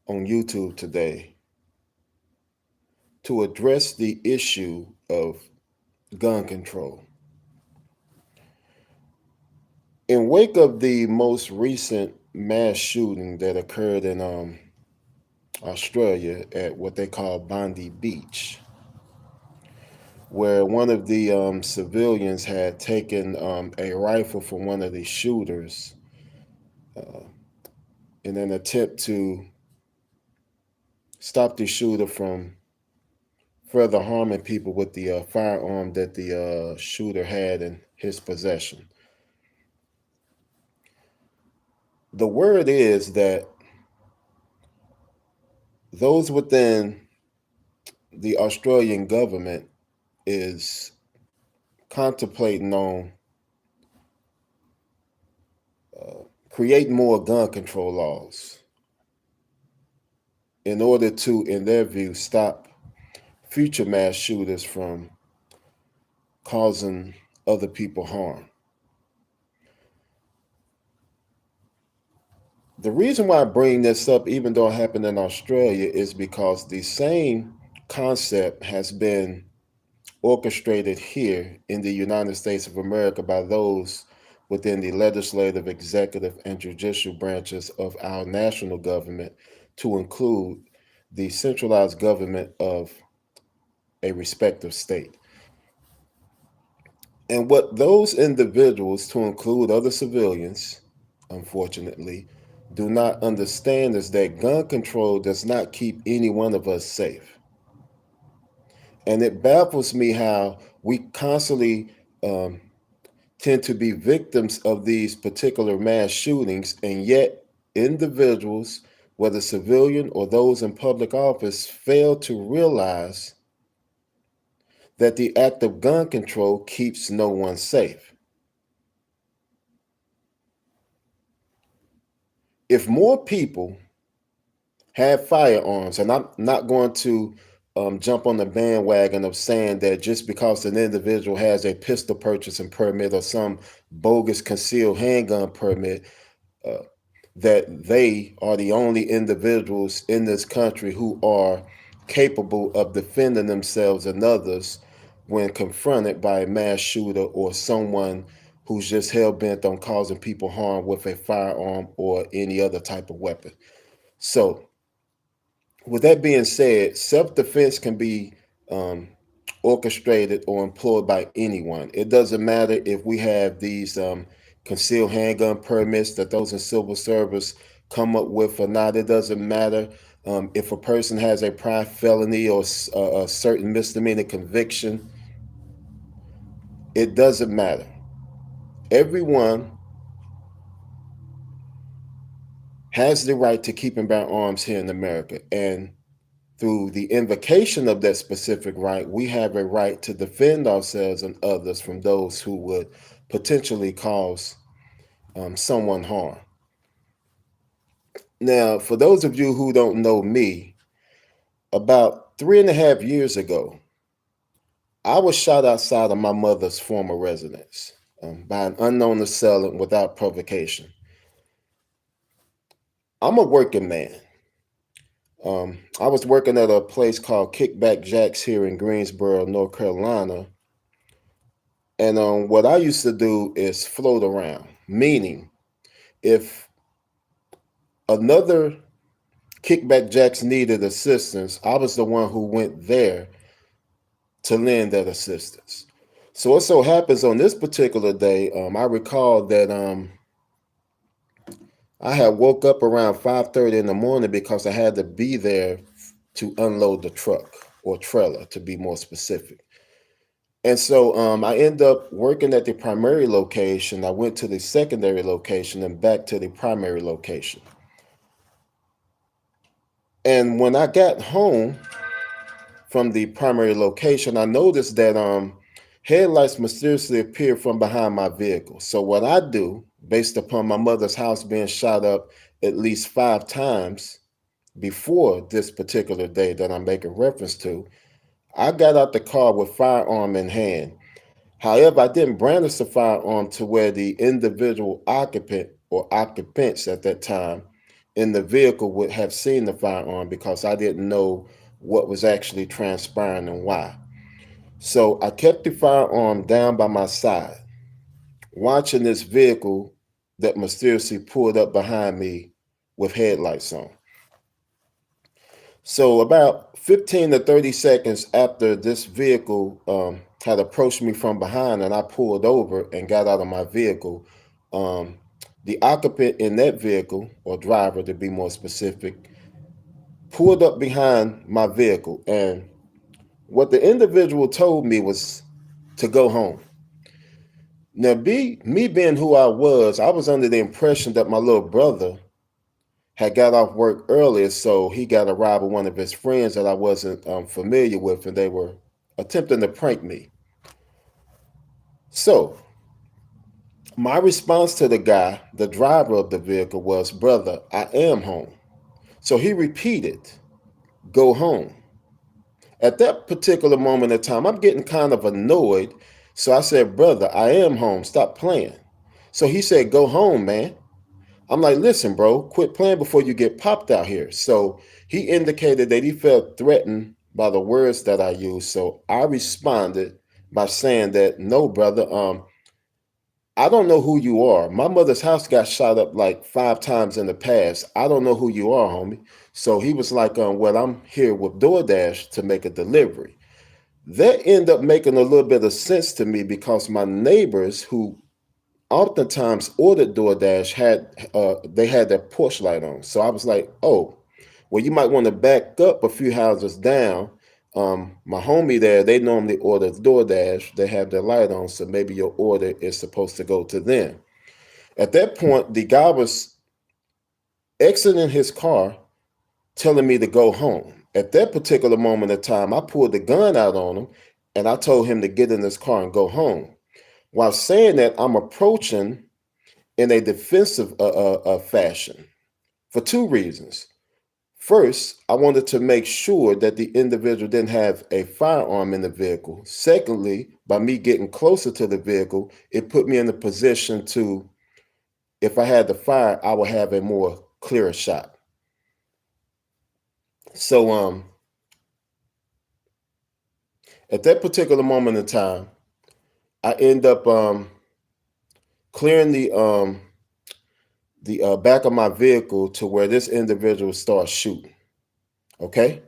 on YouTube today to address the issue of gun control. In wake of the most recent mass shooting that occurred in Australia at what they call Bondi Beach, where one of the civilians had taken a rifle from one of the shooters uh, in an attempt to stop the shooter from further harming people with the firearm that the shooter had in his possession. The word is that those within the Australian government is contemplating on creating more gun control laws in order to, in their view, stop future mass shooters from causing other people harm. The reason why I bring this up, even though it happened in Australia, is because the same concept has been orchestrated here in the United States of America by those within the legislative, executive, and judicial branches of our national government to include the centralized government of a respective state. And what those individuals, to include other civilians, unfortunately, do not understand is that gun control does not keep any one of us safe. And it baffles me how we constantly um, tend to be victims of these particular mass shootings, and yet individuals, whether civilian or those in public office, fail to realize that the act of gun control keeps no one safe. If more people have firearms, and I'm not going to jump on the bandwagon of saying that just because an individual has a pistol purchasing permit or some bogus concealed handgun permit, uh, that they are the only individuals in this country who are capable of defending themselves and others when confronted by a mass shooter or someone who's just hell bent on causing people harm with a firearm or any other type of weapon. So, with that being said, self defense can be um, orchestrated or employed by anyone. It doesn't matter if we have these concealed handgun permits that those in civil service come up with or not. It doesn't matter if a person has a prior felony or a certain misdemeanor conviction. It doesn't matter. Everyone has the right to keep and bear arms here in America. And through the invocation of that specific right, we have a right to defend ourselves and others from those who would potentially cause someone harm. Now, for those of you who don't know me, about 3.5 years ago, I was shot outside of my mother's former residence by an unknown assailant without provocation. I'm a working man. I was working at a place called Kickback Jacks here in Greensboro, North Carolina. And what I used to do is float around, meaning if another Kickback Jacks needed assistance, I was the one who went there to lend that assistance. So it so happens on this particular day, I recall that I had woke up around 5:30 in the morning because I had to be there to unload the truck or trailer, to be more specific. And so I end up working at the primary location. I went to the secondary location and back to the primary location. And when I got home from the primary location, I noticed that headlights mysteriously appeared from behind my vehicle. So what I do, based upon my mother's house being shot up at least 5 times before this particular day that I'm making reference to, I got out the car with firearm in hand. However, I didn't brandish the firearm to where the individual occupant or occupants at that time in the vehicle would have seen the firearm because I didn't know what was actually transpiring and why. So I kept the firearm down by my side, watching this vehicle that mysteriously pulled up behind me with headlights on. So about 15 to 30 seconds after this vehicle had approached me from behind and I pulled over and got out of my vehicle, um, the occupant in that vehicle, or driver to be more specific, pulled up behind my vehicle. And what the individual told me was to go home. Now, me being who I was under the impression that my little brother had got off work earlier, so he got a ride with one of his friends that I wasn't familiar with, and they were attempting to prank me. So my response to the guy, the driver of the vehicle, was, "Brother, I am home." So he repeated, "Go home." At that particular moment in time, I'm getting kind of annoyed. So I said, "Brother, I am home. Stop playing." So he said, "Go home, man." I'm like, "Listen, bro, quit playing before you get popped out here." So he indicated that he felt threatened by the words that I used. So I responded by saying that, "No, brother, I don't know who you are. My mother's house got shot up like 5 times in the past. I don't know who you are, homie." So he was like, "Well, I'm here with DoorDash to make a delivery." That ended up making a little bit of sense to me because my neighbors who oftentimes ordered DoorDash they had their porch light on. So I was like, "Oh, well, you might want to back up a few houses down. My homie there, they normally order DoorDash. They have their light on, so maybe your order is supposed to go to them." At that point, the guy was exiting his car, telling me to go home. At that particular moment in time, I pulled the gun out on him and I told him to get in his car and go home. While saying that, I'm approaching in a defensive fashion for two reasons. First, I wanted to make sure that the individual didn't have a firearm in the vehicle. Secondly, by me getting closer to the vehicle, it put me in a position to, if I had to fire, I would have a more clearer shot. So at that particular moment in time, I end up clearing the back of my vehicle to where this individual starts shooting. Okay,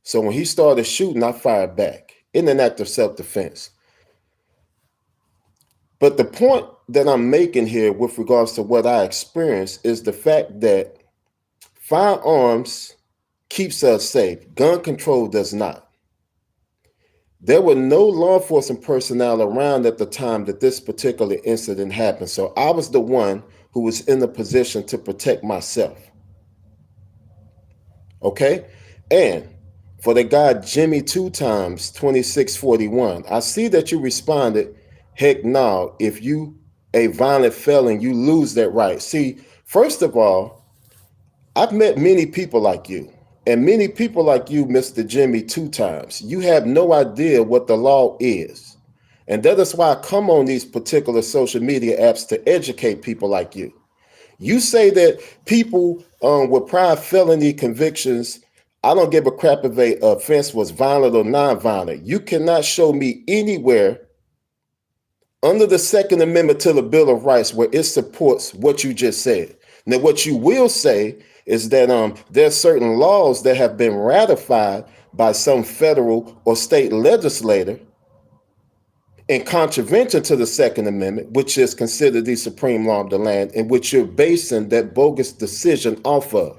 so when he started shooting, I fired back in an act of self-defense. But the point that I'm making here with regards to what I experienced is the fact that firearms keeps us safe. Gun control does not. There were no law enforcement personnel around at the time that this particular incident happened. So I was the one who was in the position to protect myself. Okay? And for the guy Jimmy 2 times 2641, I see that you responded, "Heck no, if you a violent felon, you lose that right." See, first of all, I've met many people like you. And many people like you, Mr. Jimmy 2 times. You have no idea what the law is. And that is why I come on these particular social media apps to educate people like you. You say that people with prior felony convictions, I don't give a crap if a offense was violent or non-violent. You cannot show me anywhere under the Second Amendment to the Bill of Rights where it supports what you just said. Now, what you will say is that there's certain laws that have been ratified by some federal or state legislator in contravention to the Second Amendment, which is considered the supreme law of the land, in which you're basing that bogus decision off of.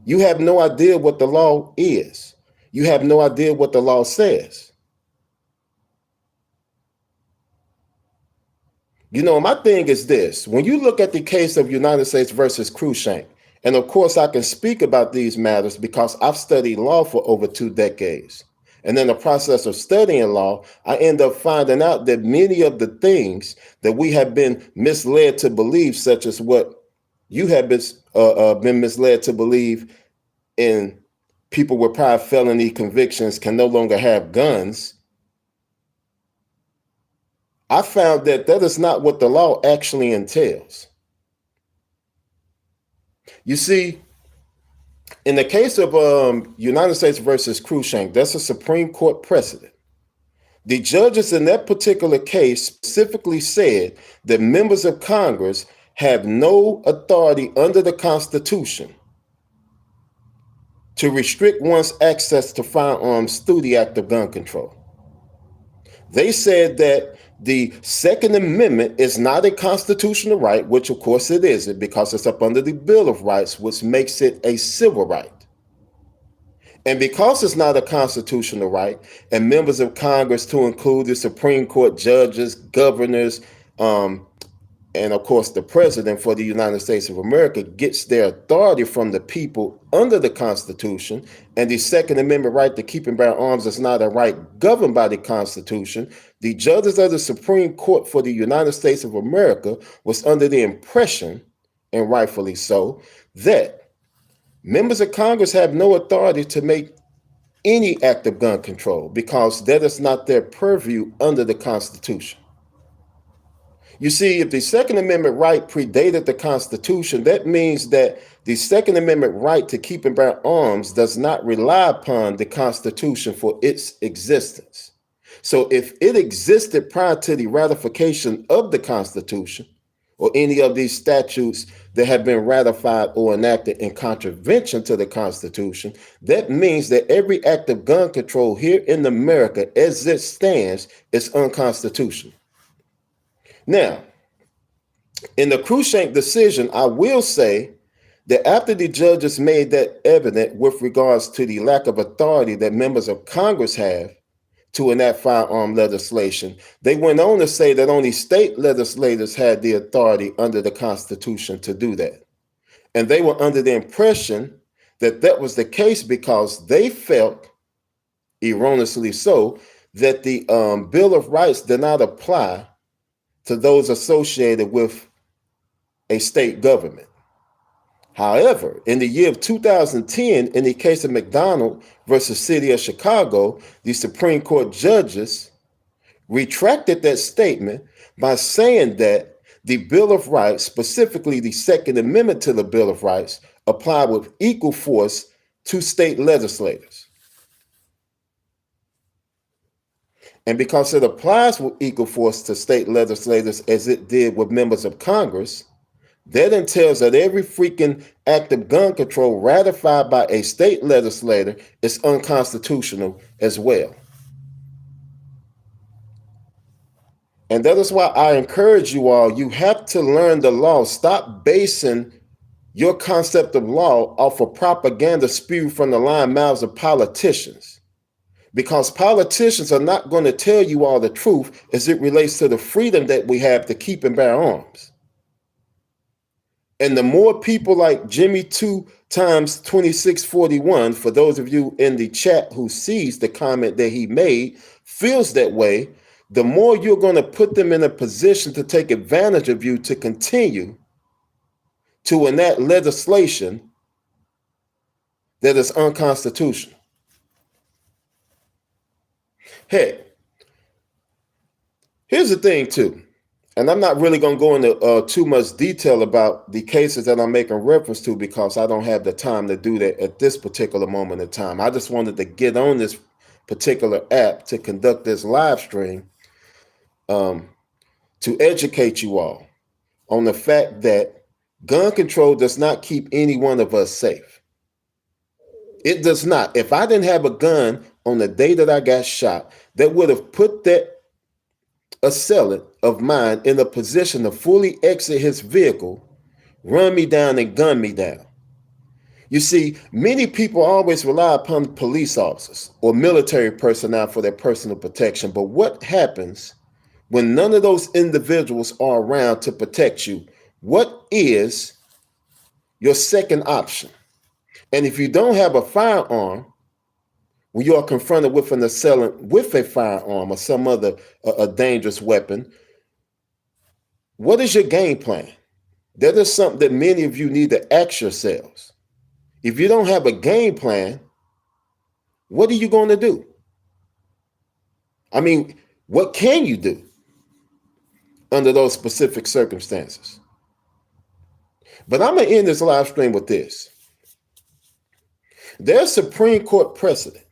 You have no idea what the law is. You have no idea what the law says. You know, my thing is this. When you look at the case of United States versus Cruikshank, and of course I can speak about these matters because I've studied law for over 2 decades. And in the process of studying law, I end up finding out that many of the things that we have been misled to believe, such as what you have been misled to believe in people with prior felony convictions can no longer have guns. I found that that is not what the law actually entails. You see, in the case of United States versus Cruikshank, that's a Supreme Court precedent. The judges in that particular case specifically said that members of Congress have no authority under the Constitution to restrict one's access to firearms through the act of gun control. They said that the Second Amendment is not a constitutional right, which of course it isn't, because it's up under the Bill of Rights, which makes it a civil right. And because it's not a constitutional right, and members of Congress, to include the Supreme Court judges, governors, and of course the president for the United States of America, gets their authority from the people under the Constitution, and the Second Amendment right to keep and bear arms is not a right governed by the Constitution, the judges of the Supreme Court for the United States of America was under the impression, and rightfully so, that members of Congress have no authority to make any act of gun control because that is not their purview under the Constitution. You see, if the Second Amendment right predated the Constitution, that means that the Second Amendment right to keep and bear arms does not rely upon the Constitution for its existence. So if it existed prior to the ratification of the Constitution, or any of these statutes that have been ratified or enacted in contravention to the Constitution, that means that every act of gun control here in America, as it stands, is unconstitutional. Now, in the Cruikshank decision, I will say that after the judges made that evident with regards to the lack of authority that members of Congress have to enact firearm legislation, they went on to say that only state legislators had the authority under the Constitution to do that. And they were under the impression that that was the case because they felt, erroneously so, that the Bill of Rights did not apply to those associated with a state government. However, in the year of 2010, in the case of McDonald versus City of Chicago, the Supreme Court judges retracted that statement by saying that the Bill of Rights, specifically the Second Amendment to the Bill of Rights, apply with equal force to state legislators. And because it applies with equal force to state legislators as it did with members of Congress, that entails that every freaking act of gun control ratified by a state legislator is unconstitutional as well. And that is why I encourage you all, you have to learn the law. Stop basing your concept of law off of propaganda spewed from the lying mouths of politicians. Because politicians are not going to tell you all the truth as it relates to the freedom that we have to keep and bear arms. And the more people like Jimmy 2 times 2641, for those of you in the chat who sees the comment that he made, feels that way, the more you're going to put them in a position to take advantage of you to continue to enact legislation that is unconstitutional. Hey, here's the thing too, and I'm not really going to go into too much detail about the cases that I'm making reference to because I don't have the time to do that at this particular moment in time. I just wanted to get on this particular app to conduct this live stream to educate you all on the fact that gun control does not keep any one of us safe. It does not. If I didn't have a gun on the day that I got shot, that would have put that assailant of mine in a position to fully exit his vehicle, run me down and gun me down. You see, many people always rely upon police officers or military personnel for their personal protection. But what happens when none of those individuals are around to protect you? What is your second option? And if you don't have a firearm, when you are confronted with an assailant with a firearm or some other a dangerous weapon, what is your game plan? That is something that many of you need to ask yourselves. If you don't have a game plan, what are you going to do? I mean, what can you do under those specific circumstances? But I'm going to end this live stream with this. There's Supreme Court precedent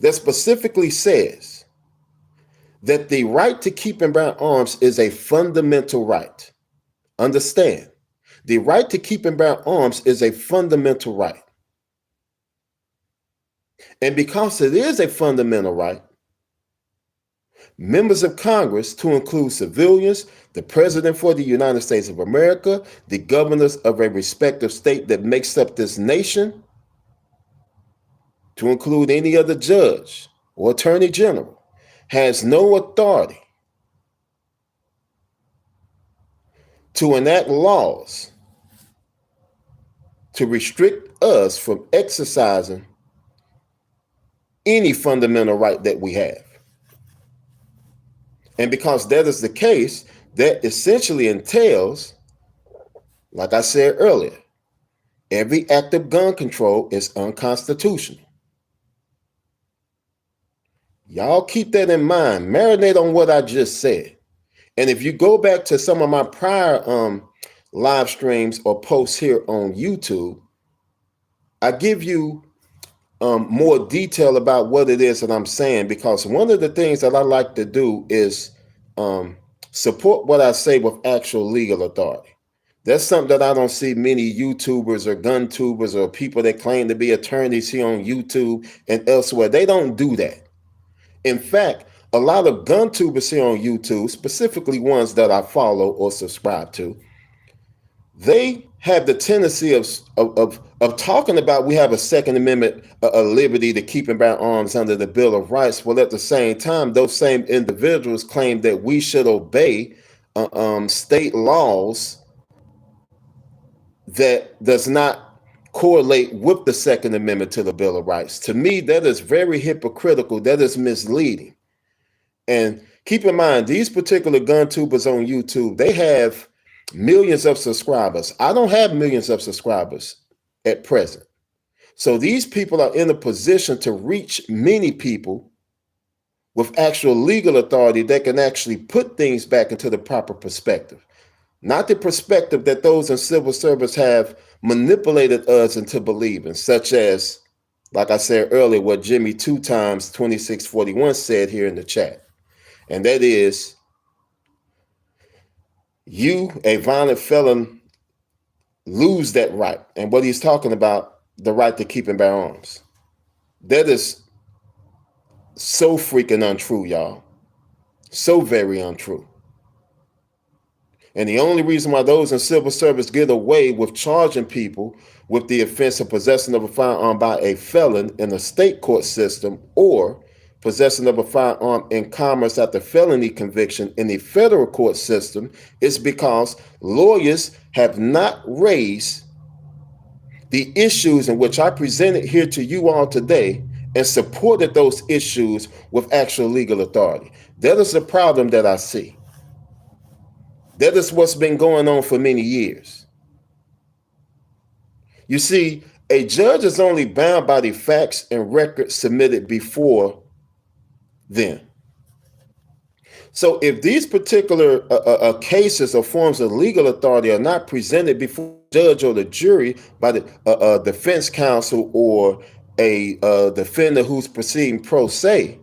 that specifically says that the right to keep and bear arms is a fundamental right. Understand, the right to keep and bear arms is a fundamental right. And because it is a fundamental right, members of Congress, to include civilians, the President for the United States of America, the governors of a respective state that makes up this nation, to include any other judge or attorney general, has no authority to enact laws to restrict us from exercising any fundamental right that we have. And because that is the case, that essentially entails, like I said earlier, every act of gun control is unconstitutional. Y'all keep that in mind. Marinate on what I just said. And if you go back to some of my prior live streams or posts here on YouTube, I give you more detail about what it is that I'm saying, because one of the things that I like to do is support what I say with actual legal authority. That's something that I don't see many YouTubers or gun tubers or people that claim to be attorneys here on YouTube and elsewhere. They don't do that. In fact, a lot of gun tubers here on YouTube, specifically ones that I follow or subscribe to, they have the tendency of talking about we have a Second Amendment liberty to keep and bear arms under the Bill of Rights. Well, at the same time, those same individuals claim that we should obey state laws that does not correlate with the Second Amendment to the Bill of Rights. To me, that is very hypocritical. That is misleading. And keep in mind, these particular gun tubers on YouTube, they have millions of subscribers. I don't have millions of subscribers at present. So these people are in a position to reach many people with actual legal authority that can actually put things back into the proper perspective. Not the perspective that those in civil service have manipulated us into believing, such as, like I said earlier, what Jimmy 2x 2641 said here in the chat. And that is, you, a violent felon, lose that right. And what he's talking about, the right to keep and bear arms. That is so freaking untrue, y'all. So very untrue. And the only reason why those in civil service get away with charging people with the offense of possession of a firearm by a felon in the state court system, or possession of a firearm in commerce after felony conviction in the federal court system, is because lawyers have not raised the issues in which I presented here to you all today and supported those issues with actual legal authority. That is a problem that I see. That is what's been going on for many years. You see, a judge is only bound by the facts and records submitted before then. So if these particular cases or forms of legal authority are not presented before the judge or the jury by the defense counsel or a defender who's proceeding pro se,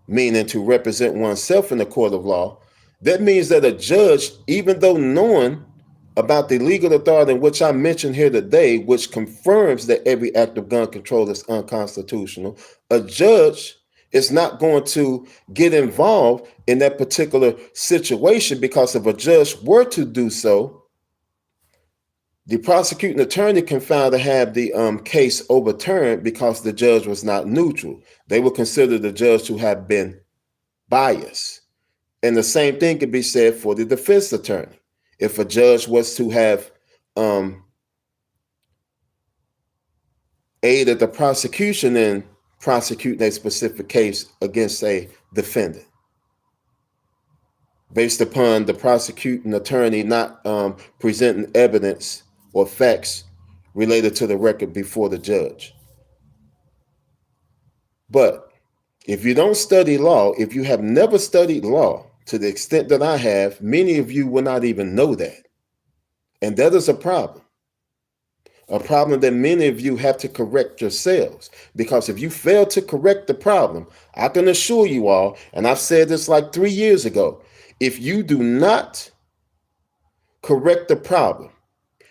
meaning to represent oneself in the court of law, that means that a judge, even though knowing about the legal authority in which I mentioned here today, which confirms that every act of gun control is unconstitutional, a judge is not going to get involved in that particular situation, because if a judge were to do so, the prosecuting attorney can file to have the case overturned because the judge was not neutral. They will consider the judge to have been biased. And the same thing could be said for the defense attorney. If a judge was to have aided the prosecution in prosecuting a specific case against a defendant, based upon the prosecuting attorney not presenting evidence or facts related to the record before the judge. But if you don't study law, if you have never studied law to the extent that I have, many of you will not even know that. And that is a problem that many of you have to correct yourselves. Because if you fail to correct the problem, I can assure you all, and I've said this like 3 years ago, if you do not correct the problem,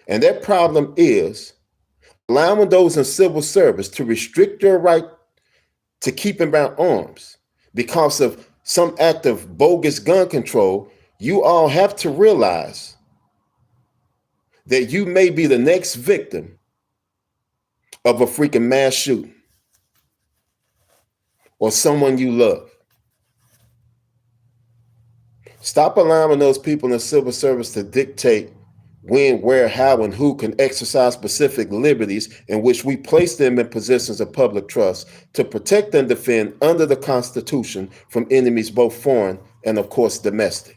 and that problem is allowing those in civil service to restrict your right to keep and bear arms because of some act of bogus gun control, you all have to realize that you may be the next victim of a freaking mass shooting or someone you love. Stop allowing those people in civil service to dictate when, where, how, and who can exercise specific liberties in which we place them in positions of public trust to protect and defend under the Constitution from enemies both foreign and, of course, domestic.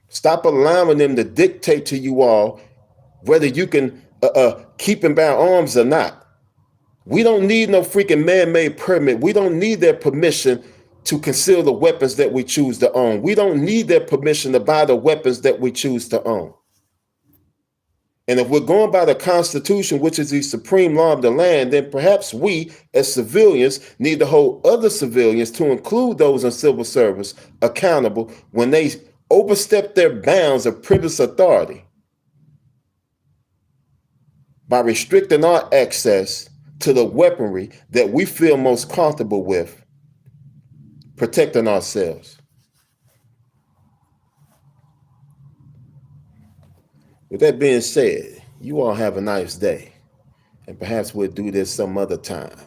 Stop allowing them to dictate to you all whether you can keep and bear arms or not. We don't need no freaking man-made permit. We don't need their permission to conceal the weapons that we choose to own. We don't need their permission to buy the weapons that we choose to own. And if we're going by the Constitution, which is the supreme law of the land, then perhaps we, as civilians, need to hold other civilians, to include those in civil service, accountable when they overstep their bounds of privileged authority by restricting our access to the weaponry that we feel most comfortable with protecting ourselves. With that being said, you all have a nice day, and perhaps we'll do this some other time.